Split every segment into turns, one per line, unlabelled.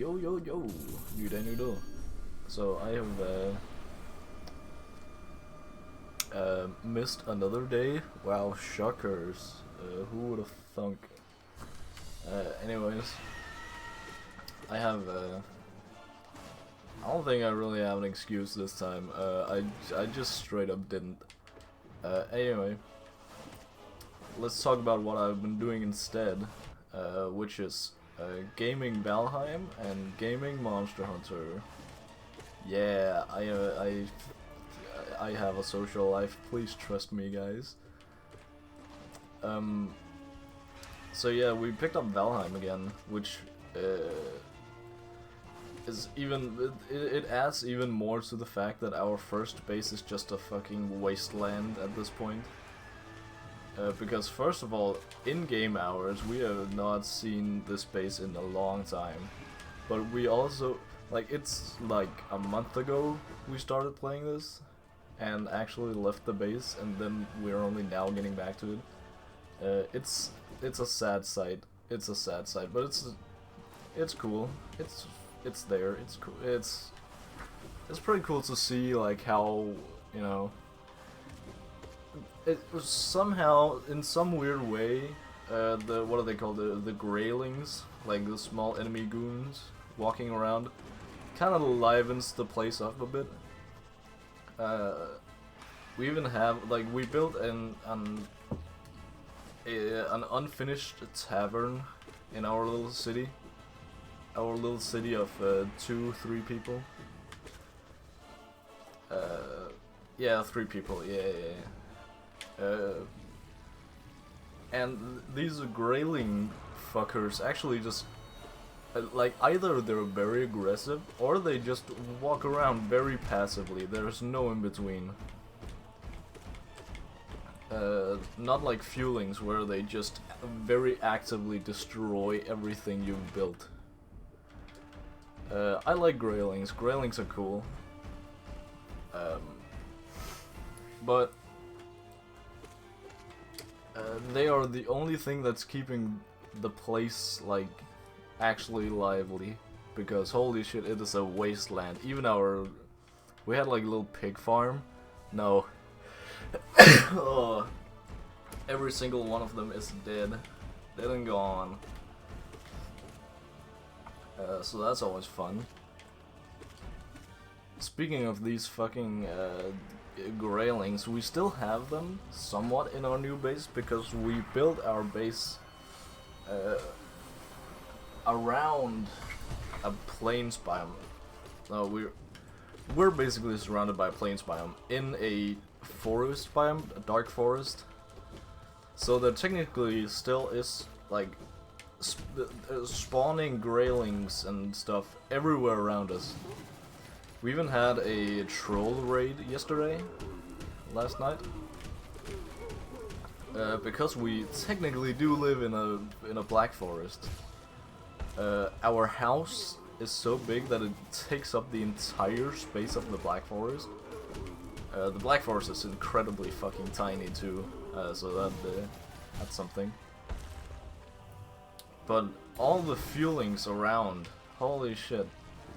Yo, new day, new day. So I have missed another day. Wow, shockers. Who would have thunk? Anyways, I have I don't think I really have an excuse this time. I just straight up didn't. Anyway, let's talk about what I've been doing instead, which is gaming Valheim and gaming Monster Hunter. Yeah, I have a social life. Please trust me, guys. So yeah, we picked up Valheim again, which is even it adds even more to the fact that our first base is just a fucking wasteland at this point. Because first of all, in-game hours, we have not seen this base in a long time. But we also, like, it's like a month ago we started playing this, and actually left the base, and then we're only now getting back to it. It's a sad sight. It's a sad sight, but it's cool. It's there. It's cool. It's pretty cool to see, like, how, you know, it was somehow, in some weird way, the, what are they called, the Greylings, like the small enemy goons walking around, kind of livens the place up a bit. We even have, like, we built an unfinished tavern in our little city. Our little city of 2-3 people. Yeah, 3 people. Yeah. And these Greyling fuckers actually just like, either they're very aggressive or they just walk around very passively. There's no in between. Not like Fuelings, where they just very actively destroy everything you've built. I like Greylings. Greylings are cool. But they are the only thing that's keeping the place, like, actually lively. Because holy shit, it is a wasteland. Even we had like a little pig farm. No. Oh, every single one of them is dead. Dead and gone. So that's always fun. Speaking of these fucking Greylings, we still have them somewhat in our new base because we built our base around a plains biome. No, we're basically surrounded by a plains biome in a forest biome, a dark forest. So there technically still is, like, spawning Greylings and stuff everywhere around us. We even had a troll raid last night. Because we technically do live in a black forest. Our house is so big that it takes up the entire space of the black forest. The black forest is incredibly fucking tiny too, so that's something. But all the Fuelings around, holy shit.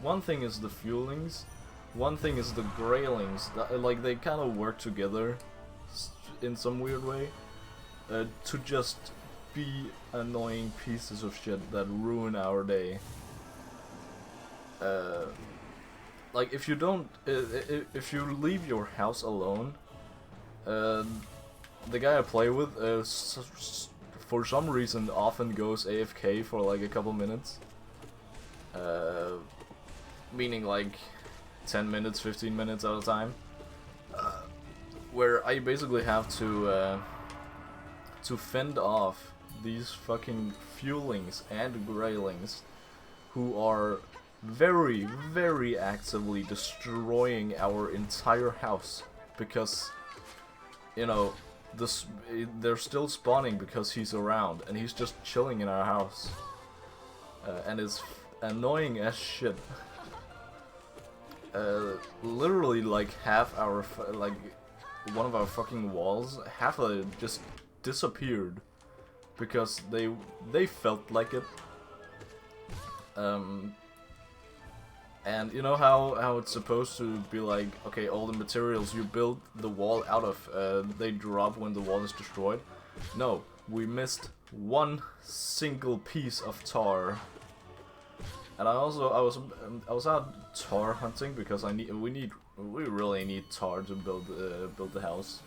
One thing is the Fuelings, one thing is the Greylings. Like, they kind of work together in some weird way to just be annoying pieces of shit that ruin our day. Like, if you don't, if you leave your house alone, the guy I play with, for some reason, often goes AFK for like a couple minutes. Meaning like 10 minutes, 15 minutes at a time. Where I basically have to fend off these fucking Fuelings and Greylings who are very, very actively destroying our entire house because, you know, they're still spawning because he's around and he's just chilling in our house, and it's annoying as shit. Literally, like, half our one of our fucking walls, half of it just disappeared because they felt like it. And you know how it's supposed to be like, okay, all the materials you build the wall out of, they drop when the wall is destroyed? No, we missed one single piece of tar. And I was out tar hunting because we really need tar to build the house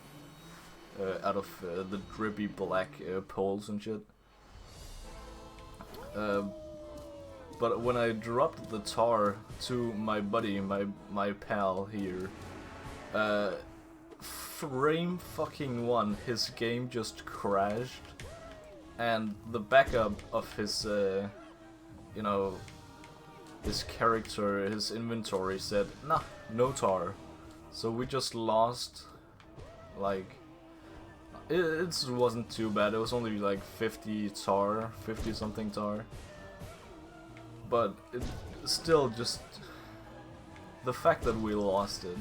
out of the drippy black poles and shit. But when I dropped the tar to my buddy, my pal here, frame fucking one, his game just crashed, and the backup of his, you know, his character, his inventory said, nah, no tar. So we just lost, like, it wasn't too bad, it was only like 50 tar, 50 something tar. But it still just, the fact that we lost it,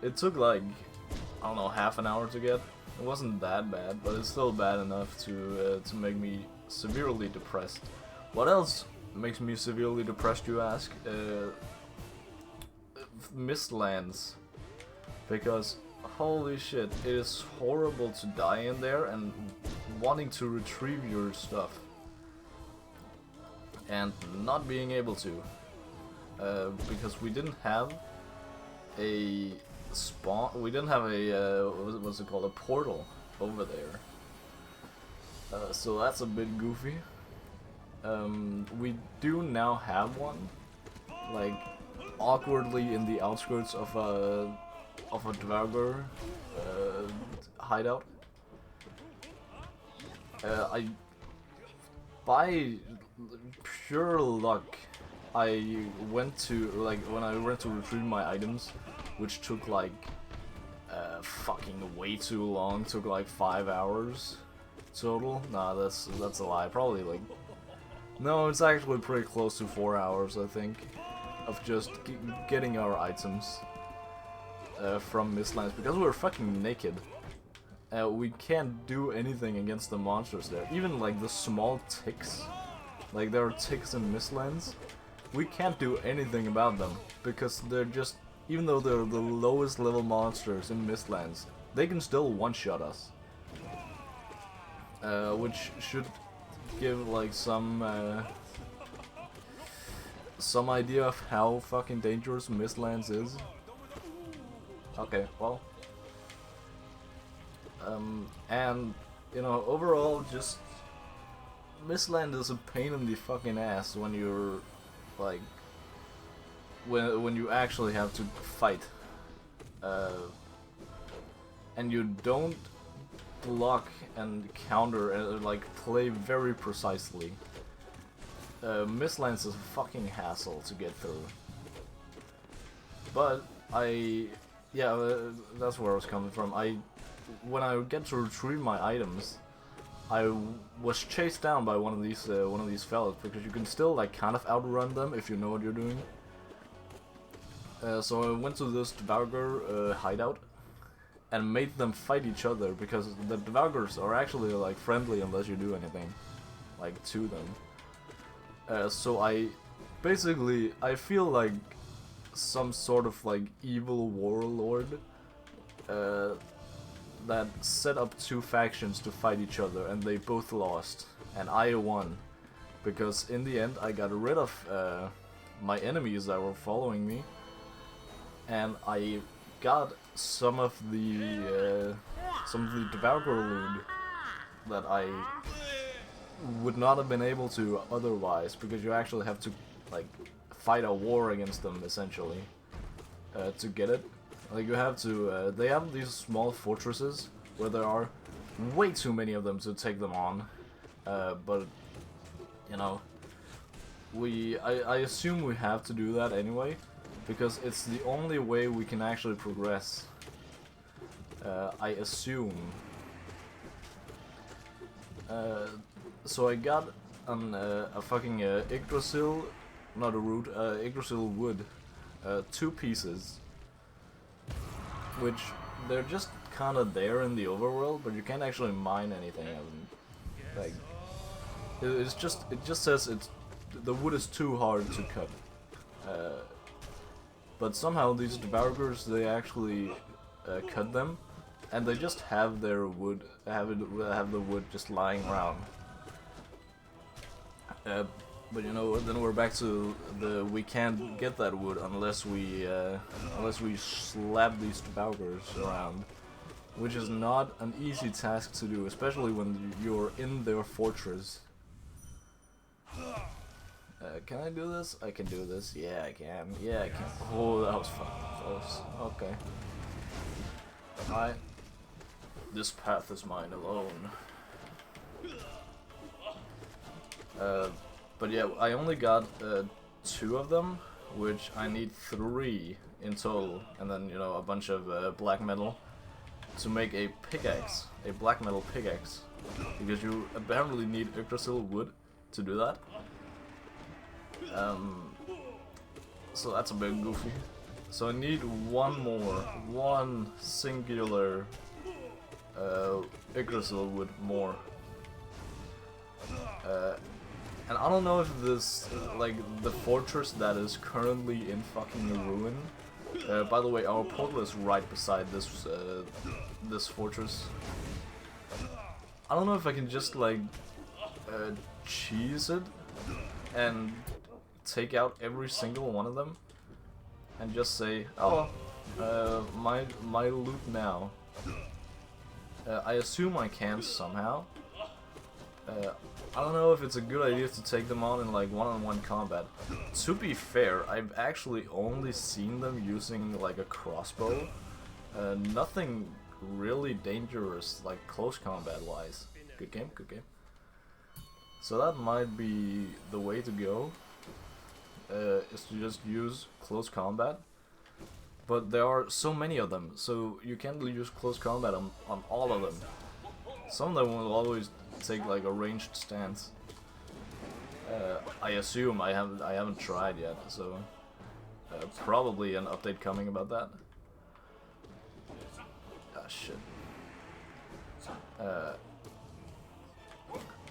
it took like, I don't know, half an hour to get. It wasn't that bad, but it's still bad enough to make me severely depressed. What else makes me severely depressed, you ask? Mistlands. Because, holy shit, it is horrible to die in there and wanting to retrieve your stuff. And not being able to. Because we didn't have a spawn, we didn't have a, what's it called, a portal over there. So that's a bit goofy. We do now have one, like awkwardly in the outskirts of a Dvergr hideout. By pure luck, I went to, like, when I went to retrieve my items, which took like fucking way too long, took like 5 hours total. Nah, that's a lie. Probably like, no, it's actually pretty close to 4 hours, I think, of just getting our items from Mistlands, because we're fucking naked. We can't do anything against the monsters there. Even like the small ticks, like there are ticks in Mistlands, we can't do anything about them because they're just, even though they're the lowest level monsters in Mistlands, they can still one-shot us. Which should give like some idea of how fucking dangerous Mistlands is. Okay, well. And, you know, overall, just Mistland is a pain in the fucking ass when you're, like, when you actually have to fight. And you don't block and counter and, like, play very precisely. Mistlands is a fucking hassle to get through. But, that's where I was coming from. When I get to retrieve my items, I was chased down by one of these fellas, because you can still like kind of outrun them if you know what you're doing. So I went to this Dvergr hideout and made them fight each other, because the Dvergrs are actually like friendly unless you do anything like to them. So I feel like some sort of like evil warlord that set up two factions to fight each other, and they both lost, and I won, because in the end I got rid of my enemies that were following me, and I got some of the Dvergr loot that I would not have been able to otherwise, because you actually have to like fight a war against them essentially to get it. Like you have to, they have these small fortresses where there are way too many of them to take them on, but you know, I assume we have to do that anyway, because it's the only way we can actually progress. I assume. So I got a fucking Yggdrasil, not a root, Yggdrasil wood, 2 pieces. Which, they're just kinda there in the overworld, but you can't actually mine anything of them. Like, it just says the wood is too hard to cut. But somehow these devourers, they actually cut them, and they just have their wood, have the wood just lying around. But you know, then we're back to we can't get that wood unless we slap these devourers around, which is not an easy task to do, especially when you're in their fortress. Can I do this? I can do this. Yeah, I can. Yeah, I can. Oh, that was fucking close. Okay. Alright. This path is mine alone. But yeah, I only got 2 of them, which I need 3 in total, and then, you know, a bunch of black metal to make a pickaxe, a black metal pickaxe, because you apparently need Yggdrasil wood to do that. So that's a bit goofy. So I need one singular Yggdrasil wood more. And I don't know if this, like, the fortress that is currently in fucking ruin. By the way, our portal is right beside this this fortress. I don't know if I can just like cheese it and take out every single one of them and just say, oh, my loot now. I assume I can somehow. I don't know if it's a good idea to take them on in like one-on-one combat. To be fair, I've actually only seen them using like a crossbow. Nothing really dangerous, like close combat wise. Good game, good game. So that might be the way to go. Is to just use close combat. But there are so many of them, so you can't use close combat on all of them. Some of them will always take like a ranged stance. I assume I haven't tried yet, so probably an update coming about that. Ah shit.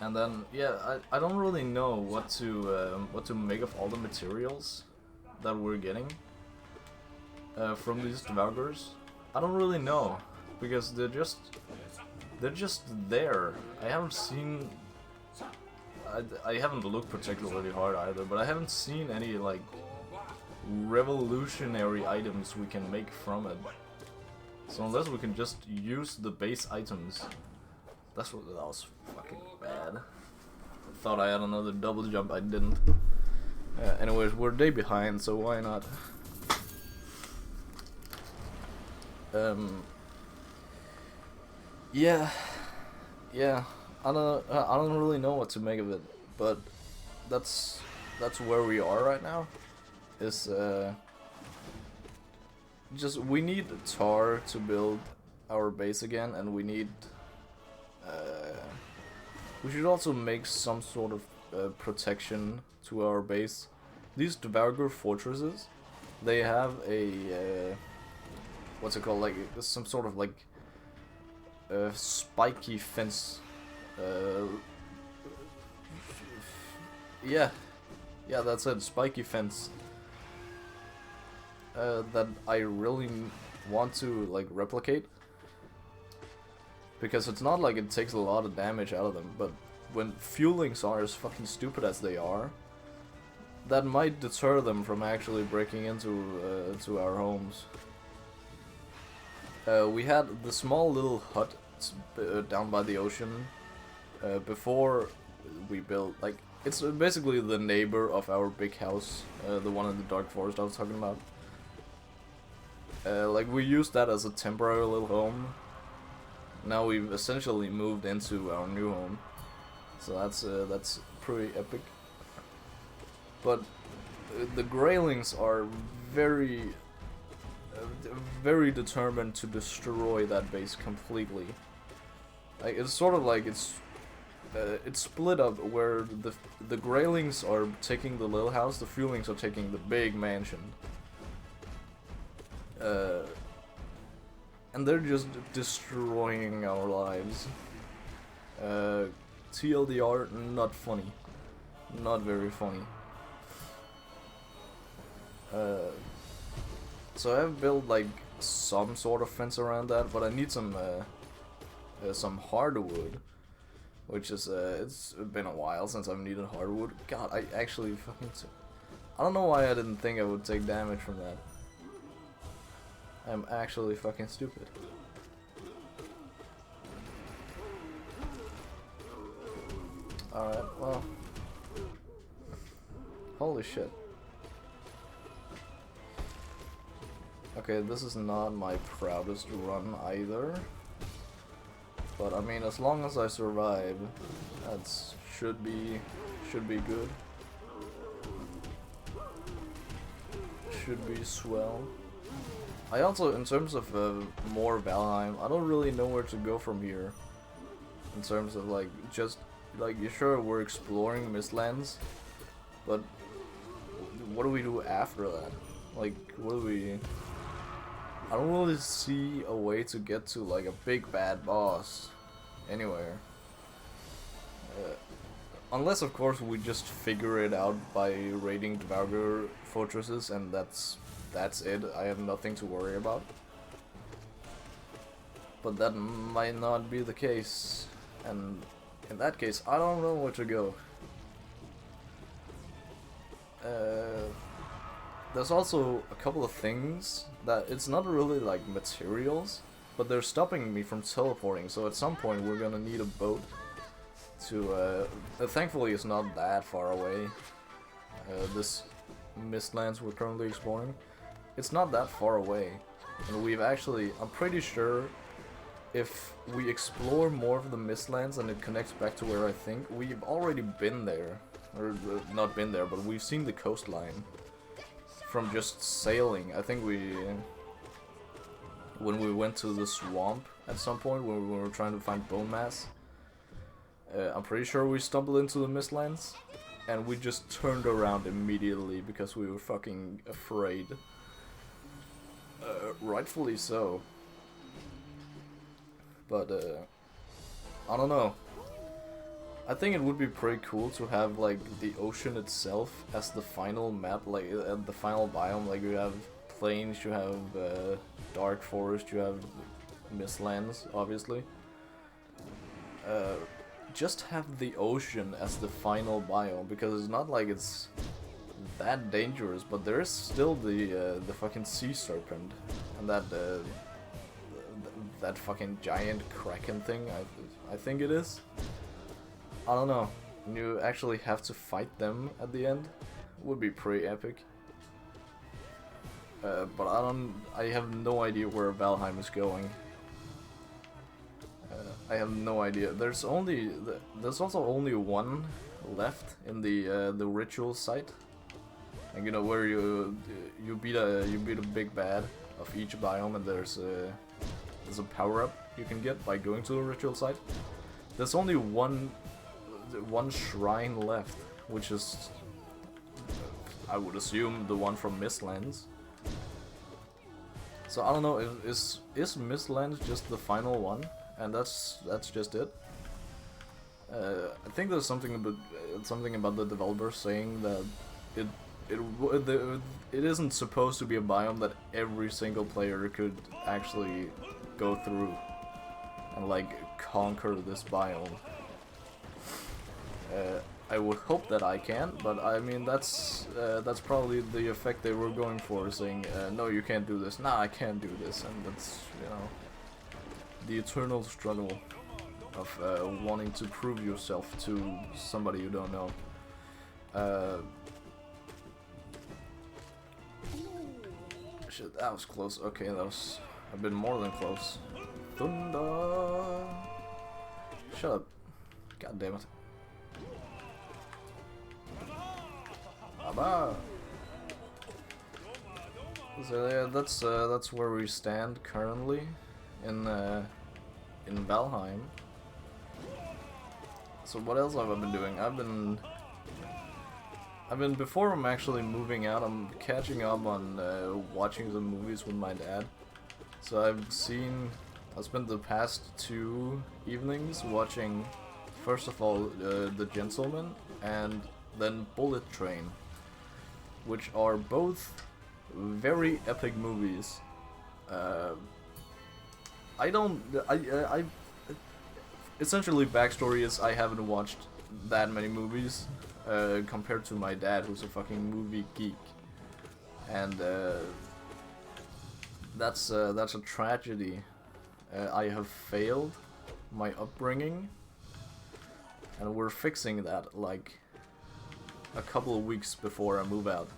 And then yeah, I don't really know what to make of all the materials that we're getting from these devourers. I don't really know, because they're just there. I haven't seen. I haven't looked particularly hard either, but I haven't seen any like revolutionary items we can make from it. So unless we can just use the base items, that was fucking bad. I thought I had another double jump, I didn't. Anyways, we're a day behind, so why not? Yeah, I don't really know what to make of it, but that's where we are right now. Is just we need tar to build our base again, and we need we should also make some sort of protection to our base. These Devourer fortresses, they have a what's it called, like some sort of like spiky fence. Yeah, that's it, spiky fence. That I really want to like replicate, because it's not like it takes a lot of damage out of them, but when fuelings are as fucking stupid as they are, that might deter them from actually breaking into to our homes. We had the small little hut down by the ocean before we built, like, it's basically the neighbor of our big house, the one in the dark forest I was talking about. Like, we used that as a temporary little home. Now we've essentially moved into our new home, so that's pretty epic. But the Greylings are very determined to destroy that base completely. Like, it's sort of like it's split up, where the Greylings are taking the little house, the Fuelings are taking the big mansion. And they're just destroying our lives. TLDR, not funny. Not very funny. So I've built like some sort of fence around that, but I need some hardwood, which is it's been a while since I've needed hardwood. God, I actually fucking I don't know why I didn't think I would take damage from that. I'm actually fucking stupid. Alright, well. Holy shit. Okay, this is not my proudest run either. But I mean, as long as I survive, that's should be good. Should be swell. I also, in terms of more Valheim, I don't really know where to go from here. In terms of like, just like, sure, we're exploring Mistlands, but what do we do after that? Like, what do we? I don't really see a way to get to like a big bad boss anywhere. Unless, of course, we just figure it out by raiding Dvargr fortresses, and that's it. I have nothing to worry about. But that might not be the case, and in that case, I don't know where to go. There's also a couple of things that it's not really like materials, but they're stopping me from teleporting, so at some point we're gonna need a boat to, thankfully it's not that far away, this Mistlands we're currently exploring. It's not that far away, and we've actually, I'm pretty sure if we explore more of the Mistlands and it connects back to where I think, we've already been there, or not been there, but we've seen the coastline from just sailing. I think when we went to the swamp at some point when we were trying to find bone mass, I'm pretty sure we stumbled into the Mistlands and we just turned around immediately because we were fucking afraid. Rightfully so. But I don't know. I think it would be pretty cool to have like the ocean itself as the final map, like the final biome. Like you have plains, you have dark forest, you have Mistlands, obviously. Just have the ocean as the final biome, because it's not like it's that dangerous, but there is still the fucking sea serpent and that fucking giant kraken thing. I think it is. I don't know. You actually have to fight them at the end. Would be pretty epic. But I have no idea where Valheim is going. I have no idea. There's also only one left in the ritual site. And you know where you beat a big bad of each biome, and there's a power up you can get by going to the ritual site. There's only one shrine left, which is, I would assume, the one from Mistlands. So I don't know, is Mistlands just the final one, and that's just it? I think there's something about the developers saying that it isn't supposed to be a biome that every single player could actually go through and like conquer this biome. I would hope that I can, but I mean that's probably the effect they were going for, saying no, you can't do this. Nah, I can't do this, and that's, you know, the eternal struggle of wanting to prove yourself to somebody you don't know. Shit, that was close. Okay, that was a bit more than close. Thunder! Shut up. God damn it. Baba! So yeah, that's where we stand currently in Valheim. So what else have I been doing? I've been before I'm actually moving out, I'm catching up on watching some movies with my dad. So I spent the past 2 evenings watching, first of all, The Gentleman and then Bullet Train, which are both very epic movies. Essentially, backstory is I haven't watched that many movies compared to my dad, who's a fucking movie geek, and that's a tragedy. I have failed my upbringing, and we're fixing that like a couple of weeks before I move out.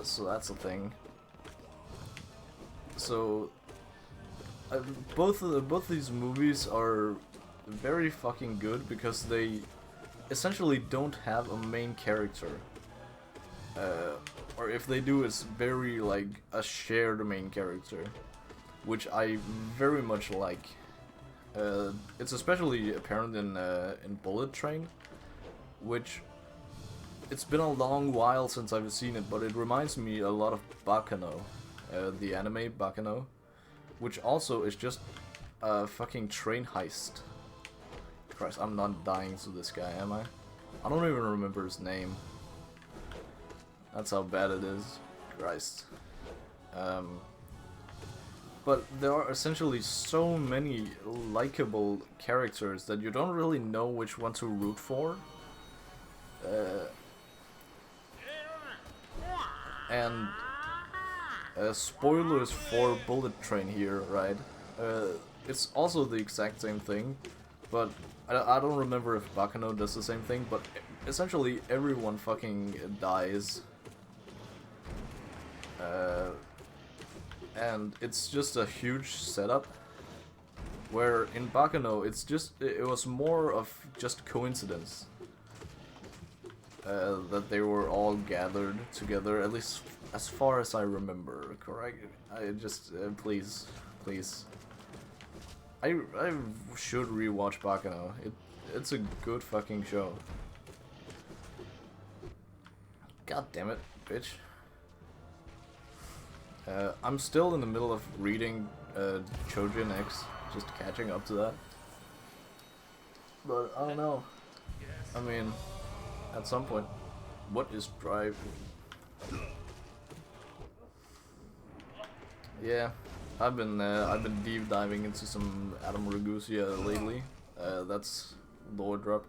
So that's a thing. So both these movies are very fucking good because they essentially don't have a main character. Or if they do, it's very like a shared main character, which I very much like. It's especially apparent in Bullet Train, which it's been a long while since I've seen it, but it reminds me a lot of Bakano, the anime Bakano, which also is just a fucking train heist. Christ, I'm not dying to this guy, am I? I don't even remember his name. That's how bad it is. Christ. But there are essentially so many likable characters that you don't really know which one to root for. And spoilers for Bullet Train here, right? It's also the exact same thing, but I don't remember if Bakano does the same thing, but essentially everyone fucking dies. And it's just a huge setup, where in Bakano it was more of just coincidence that they were all gathered together, at least as far as I remember, correct? I just, please. I should rewatch Bakano. It's a good fucking show. God damn it, bitch. I'm still in the middle of reading Chojin X, just catching up to that. But I don't know. I mean, at some point, what is driving? Yeah, I've been deep diving into some Adam Ragusa lately. That's Lord Drop.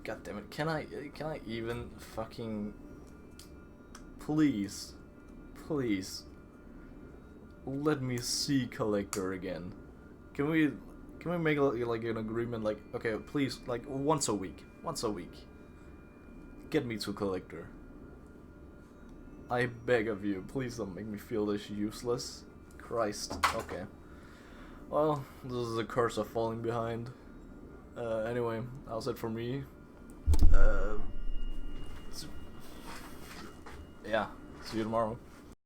God damn it! Can I even fucking please let me see Collector again? Can we make like an agreement? Like, okay, please, like once a week, get me to Collector. I beg of you, please don't make me feel this useless. Christ. Okay. Well, this is the curse of falling behind. Anyway, that's it for me. Yeah, see you tomorrow.